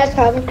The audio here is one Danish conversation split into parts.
masse kappe.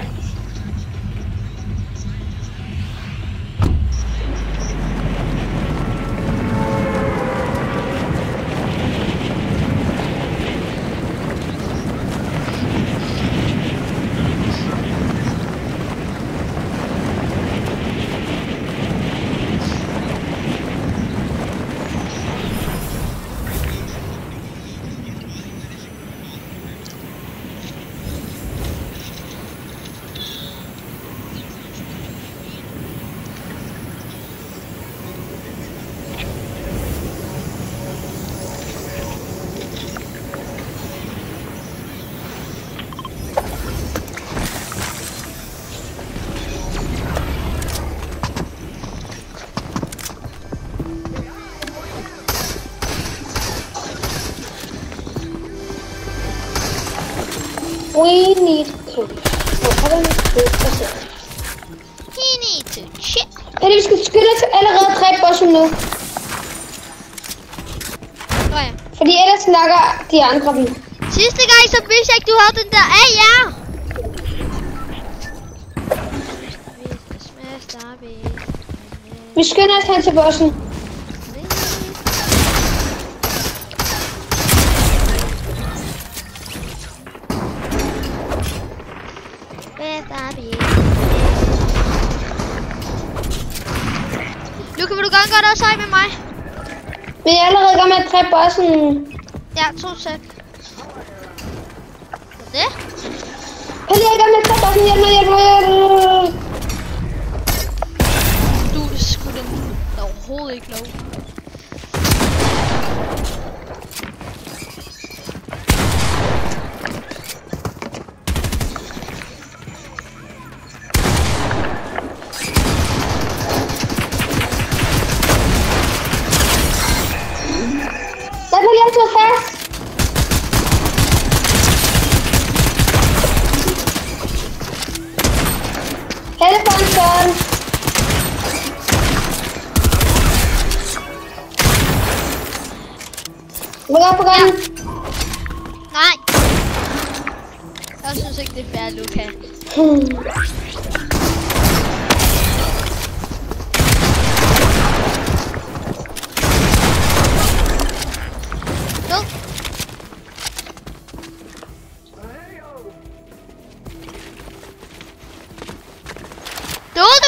We need to. He need to shit. Vi skal skynde os allerede 3 bossen nu. Nå ja. Fordi ellers snakker de andre dem. Sidste gang så vidste jeg ikke du havde den der AR. Vi skynder os hen til bossen. Luca, vil du gerne gøre det også med mig? Vi er allerede i gang med at træbe bossen. Ja, 2 sek. Det? Kan lige i gang med at træbe bossen? Hjælp. Du er sgu den overhovedet ikke lov. Ja. Nej. Jeg synes ikke, det er fair, Luca.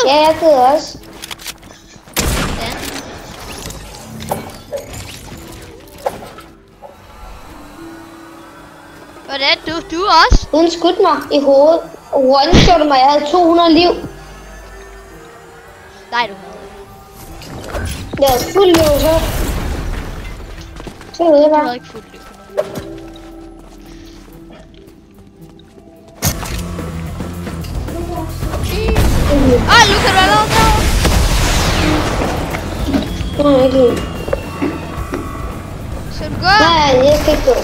Ja, jeg sidder også. Ja. Hvordan? Du også? Hun skudte mig i hovedet. One-shot mig. Jeg havde 200 liv. Nej, du havde. Jeg havde fuld liv, så. Så ved jeg bare. Du havde ikke fuld liv. Luca, du er allerede derovre. Nej, ikke lige. Skal du gå? Nej, jeg skal ikke gå.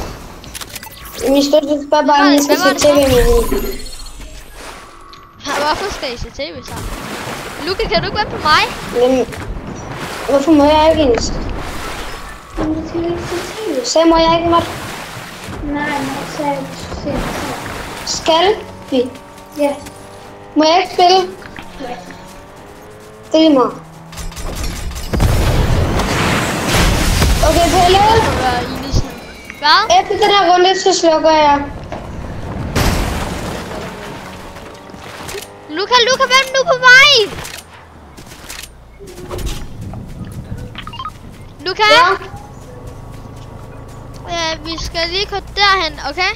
Min støtte bare jeg skal se tv med hende. Hvorfor skal I se tv sammen? Luca, kan du ikke være på mig? Men hvorfor må jeg ikke ens? Så må jeg ikke måtte. Nej, så skal vi? Ja. Må jeg ikke spille? Ja. Det er lige meget. Okay, Pelle. Hvad? Efter den her runde, så slukker jeg. Luca, vent nu på mig! Luca? Ja? Vi skal lige gå derhen, okay?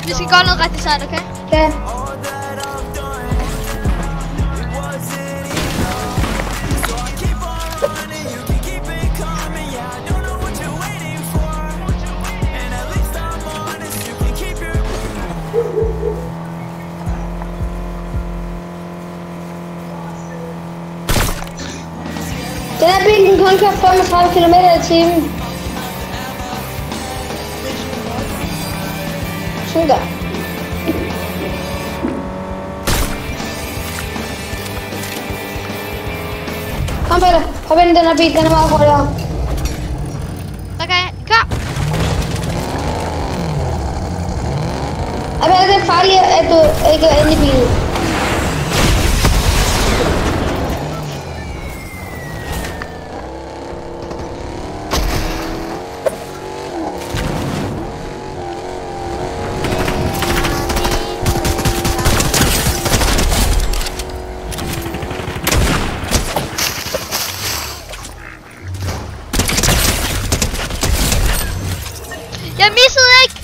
Vi skal gøre noget rigtig sejt, okay? Ja. Den her bil, den kun kører 35 km/t. Sådan der. Kom Peter, hop ind i den her bil, den er meget hurtigere. Okay, kør! det farligt, at du ikke er inde i bilen. Jeg missede ikke!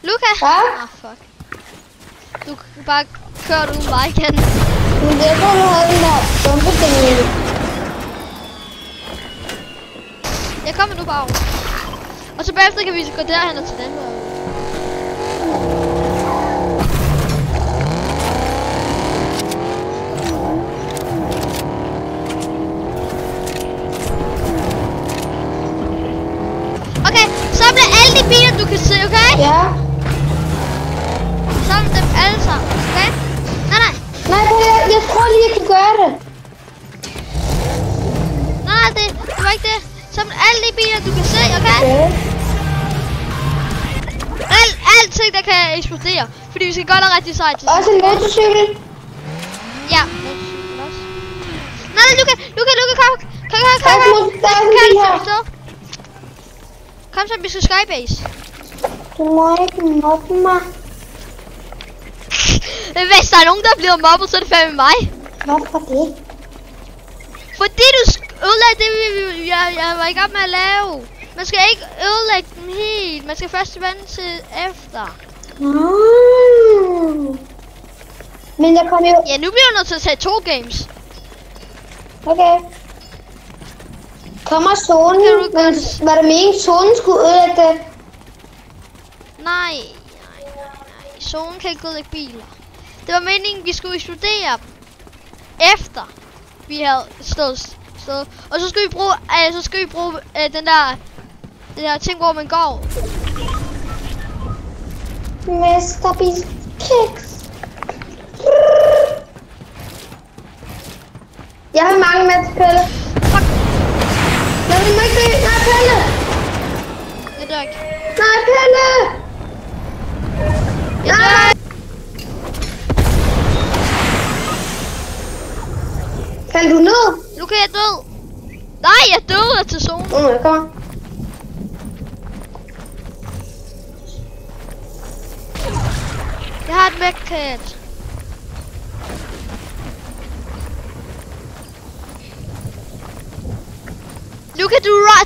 Luca? Ja? Fuck. Du kan bare køre uden mig igen. Men det er for, du havde den der bombeting. Jeg kommer nu bare over. Og så bagefter kan vi gå derhen og til den her. Okay, samle alle de biler du kan se, okay? Ja. Samle dem alle sammen, okay? Nej. Nej, jeg tror lige, jeg kan gøre det. Nej, det var ikke det. Samle alle de biler du kan se, okay? Okay. Alting der kan eksplodere. Fordi vi skal gøre noget rigtig sejt til sidst. Også en motorcykel. Ja, motorcykel også. Nej, Luca, kom. Der er en bil her. Kom så, vi skal skybase. Du må ikke mobbe mig. Hvis der er nogen, der bliver mobbet, så er det fandme mig. Hvorfor det? Fordi du ødelagde det, jeg var i gang med at lave. Man skal ikke ødelægge dem helt. Man skal først vende til efter. Men jeg kom jo... Ja, nu bliver jeg nødt til at tage 2 games. Okay. Kommer zonen? Men var det meningen, zonen skulle ødelægge det? Nej. Zonen kan ikke ødelægge biler. Det var meningen, vi skulle eksplodere dem. Efter vi havde stået. Og så skal vi bruge, den der ting, hvor man går. Mester Beast Kicks. Jeg har mange med til Pelle. Fuck. Nej, vi må ikke dø. Nej, Pelle. Jeg dør ikke. Nej, Pelle. Jeg dør ikke. Kan du ned? Luca, jeg er død. Nej, jeg døde til zonen. Jeg kommer. Jeg har et medkit. Luca,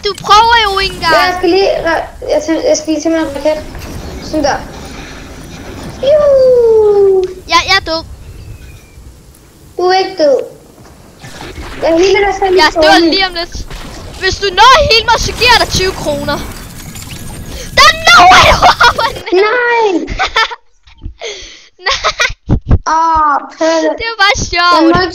du prøver jo ikke engang. Ja, jeg skal lige til min raket. Sådan der. Juhu. Jeg er død. Du er ikke død. Jeg healer dig selv. Jeg dør lige om lidt. Hvis du når at heal mig, så giver jeg dig 20 kroner. Der er no way, du hopper ned. Nej. Nej. Pelle. Det var bare sjovt.